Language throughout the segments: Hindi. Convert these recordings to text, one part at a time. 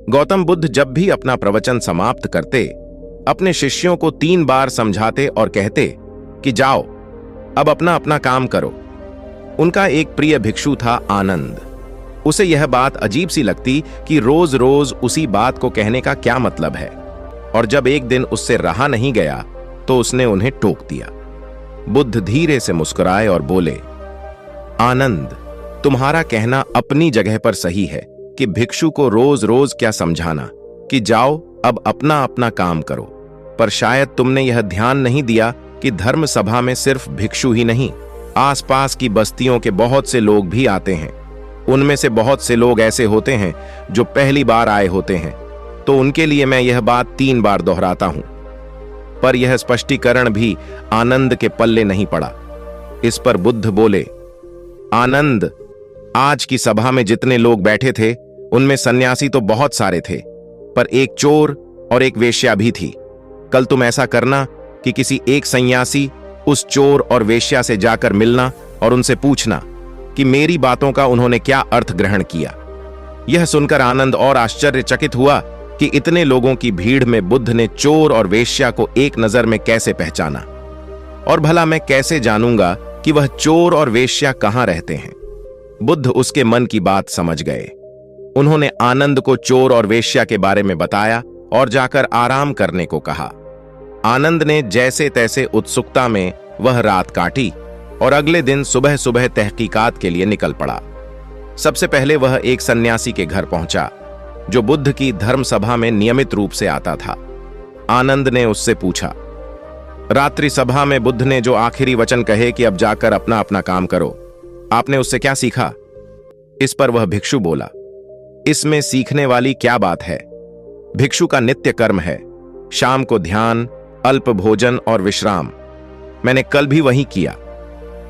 गौतम बुद्ध जब भी अपना प्रवचन समाप्त करते, अपने शिष्यों को 3 बार समझाते और कहते कि जाओ, अब अपना अपना काम करो। उनका एक प्रिय भिक्षु था आनंद। उसे यह बात अजीब सी लगती कि रोज रोज उसी बात को कहने का क्या मतलब है, और जब एक दिन उससे रहा नहीं गया तो उसने उन्हें टोक दिया। बुद्ध धीरे से मुस्कुराए और बोले, आनंद, तुम्हारा कहना अपनी जगह पर सही है कि भिक्षु को रोज रोज क्या समझाना कि जाओ अब अपना अपना काम करो, पर शायद तुमने यह ध्यान नहीं दिया कि धर्म सभा में सिर्फ भिक्षु ही नहीं, आसपास की बस्तियों के बहुत से लोग भी आते हैं। उनमें से बहुत से लोग ऐसे होते हैं जो पहली बार आए होते हैं, तो उनके लिए मैं यह बात 3 बार दोहराता हूं। पर यह स्पष्टीकरण भी आनंद के पल्ले नहीं पड़ा। इस पर बुद्ध बोले, आनंद, आज की सभा में जितने लोग बैठे थे उनमें सन्यासी तो बहुत सारे थे, पर एक चोर और एक वेश्या भी थी। कल तुम ऐसा करना कि किसी एक सन्यासी उस चोर और वेश्या से जाकर मिलना और उनसे पूछना कि मेरी बातों का उन्होंने क्या अर्थ ग्रहण किया। यह सुनकर आनंद और आश्चर्यचकित हुआ कि इतने लोगों की भीड़ में बुद्ध ने चोर और वेश्या को एक नजर में कैसे पहचाना, और भला मैं कैसे जानूंगा कि वह चोर और वेश्या कहां रहते हैं। बुद्ध उसके मन की बात समझ गए। उन्होंने आनंद को चोर और वेश्या के बारे में बताया और जाकर आराम करने को कहा। आनंद ने जैसे तैसे उत्सुकता में वह रात काटी और अगले दिन सुबह सुबह तहकीकात के लिए निकल पड़ा। सबसे पहले वह एक सन्यासी के घर पहुंचा जो बुद्ध की धर्म सभा में नियमित रूप से आता था। आनंद ने उससे पूछा, रात्रि सभा में बुद्ध ने जो आखिरी वचन कहे कि अब जाकर अपना अपना काम करो, आपने उससे क्या सीखा? इस पर वह भिक्षु बोला, इसमें सीखने वाली क्या बात है? भिक्षु का नित्य कर्म है शाम को ध्यान, अल्प भोजन और विश्राम। मैंने कल भी वही किया।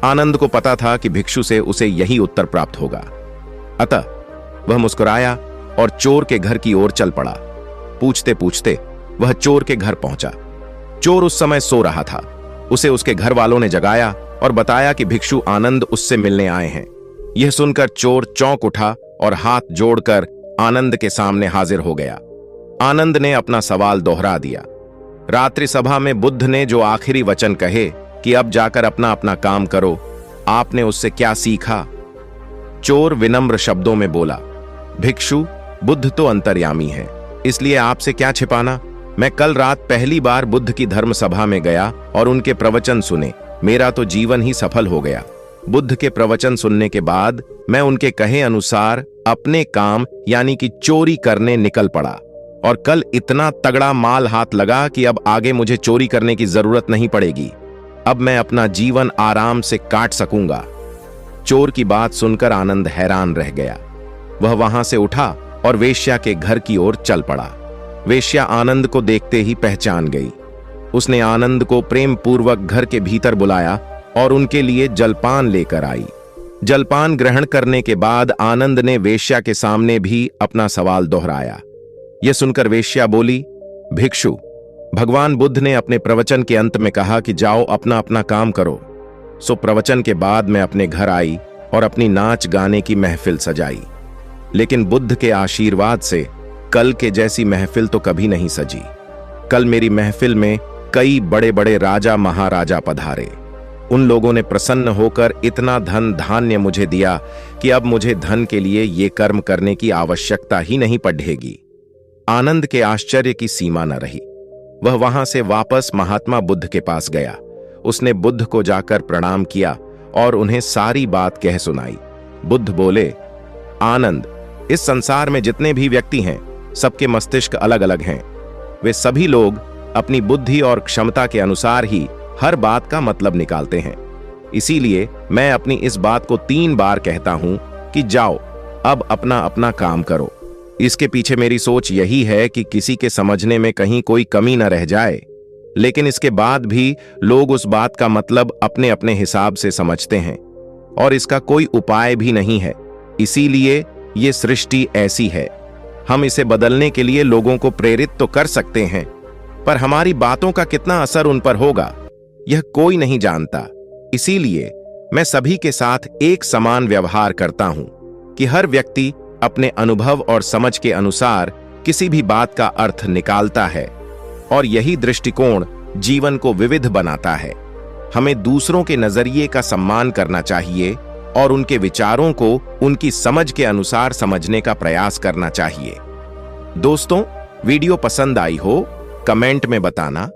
आनंद को पता था कि भिक्षु से उसे यही उत्तर प्राप्त होगा, अतः वह मुस्कुराया और चोर के घर की ओर चल पड़ा। पूछते पूछते वह चोर के घर पहुंचा। चोर उस समय सो रहा था। उसे उसके घर वालों ने जगाया और बताया कि भिक्षु आनंद उससे मिलने आए हैं। यह सुनकर चोर चौंक उठा और हाथ जोड़कर आनंद के सामने हाजिर हो गया। आनंद ने अपना सवाल दोहरा दिया। रात्रि सभा में बुद्ध ने जो आखिरी वचन कहे कि अब जाकर अपना अपना काम करो, आपने उससे क्या सीखा? चोर विनम्र शब्दों में बोला, भिक्षु, बुद्ध तो अंतर्यामी है, इसलिए आपसे क्या छिपाना। मैं कल रात पहली बार बुद्ध की धर्म सभा में गया और उनके प्रवचन सुने। मेरा तो जीवन ही सफल हो गया। बुद्ध के प्रवचन सुनने के बाद मैं उनके कहे अनुसार अपने काम यानी कि चोरी करने निकल पड़ा, और कल इतना तगड़ा माल हाथ लगा कि अब आगे मुझे चोरी करने की जरूरत नहीं पड़ेगी। अब मैं अपना जीवन आराम से काट सकूंगा। चोर की बात सुनकर आनंद हैरान रह गया। वह वहां से उठा और वेश्या के घर की ओर चल पड़ा। वेश्या आनंद को देखते ही पहचान गई। उसने आनंद को प्रेम पूर्वक घर के भीतर बुलाया और उनके लिए जलपान लेकर आई। जलपान ग्रहण करने के बाद आनंद ने वेश्या के सामने भी अपना सवाल दोहराया। यह सुनकर वेश्या बोली, भिक्षु, भगवान बुद्ध ने अपने प्रवचन के अंत में कहा कि जाओ अपना अपना काम करो। सो प्रवचन के बाद मैं अपने घर आई और अपनी नाच गाने की महफिल सजाई, लेकिन बुद्ध के आशीर्वाद से कल के जैसी महफिल तो कभी नहीं सजी। कल मेरी महफिल में कई बड़े बड़े राजा महाराजा पधारे। उन लोगों ने प्रसन्न होकर इतना धन धान्य मुझे दिया कि अब मुझे धन के लिए ये कर्म करने की आवश्यकता ही नहीं पड़ेगी। आनंद के आश्चर्य की सीमा न रही। वह वहां से वापस महात्मा बुद्ध के पास गया। उसने बुद्ध को जाकर प्रणाम किया और उन्हें सारी बात कह सुनाई। बुद्ध बोले, आनंद, इस संसार में जितने भी व्यक्ति हैं, सबके मस्तिष्क अलग अलग हैं। वे सभी लोग अपनी बुद्धि और क्षमता के अनुसार ही हर बात का मतलब निकालते हैं। इसीलिए मैं अपनी इस बात को 3 बार कहता हूं कि जाओ अब अपना अपना काम करो। इसके पीछे मेरी सोच यही है कि किसी के समझने में कहीं कोई कमी न रह जाए, लेकिन इसके बाद भी लोग उस बात का मतलब अपने अपने हिसाब से समझते हैं और इसका कोई उपाय भी नहीं है। इसीलिए ये सृष्टि ऐसी है। हम इसे बदलने के लिए लोगों को प्रेरित तो कर सकते हैं, पर हमारी बातों का कितना असर उन पर होगा, यह कोई नहीं जानता। इसीलिए मैं सभी के साथ एक समान व्यवहार करता हूं कि हर व्यक्ति अपने अनुभव और समझ के अनुसार किसी भी बात का अर्थ निकालता है और यही दृष्टिकोण जीवन को विविध बनाता है। हमें दूसरों के नजरिए का सम्मान करना चाहिए और उनके विचारों को उनकी समझ के अनुसार समझने का प्रयास करना चाहिए। दोस्तों, वीडियो पसंद आई हो कमेंट में बताना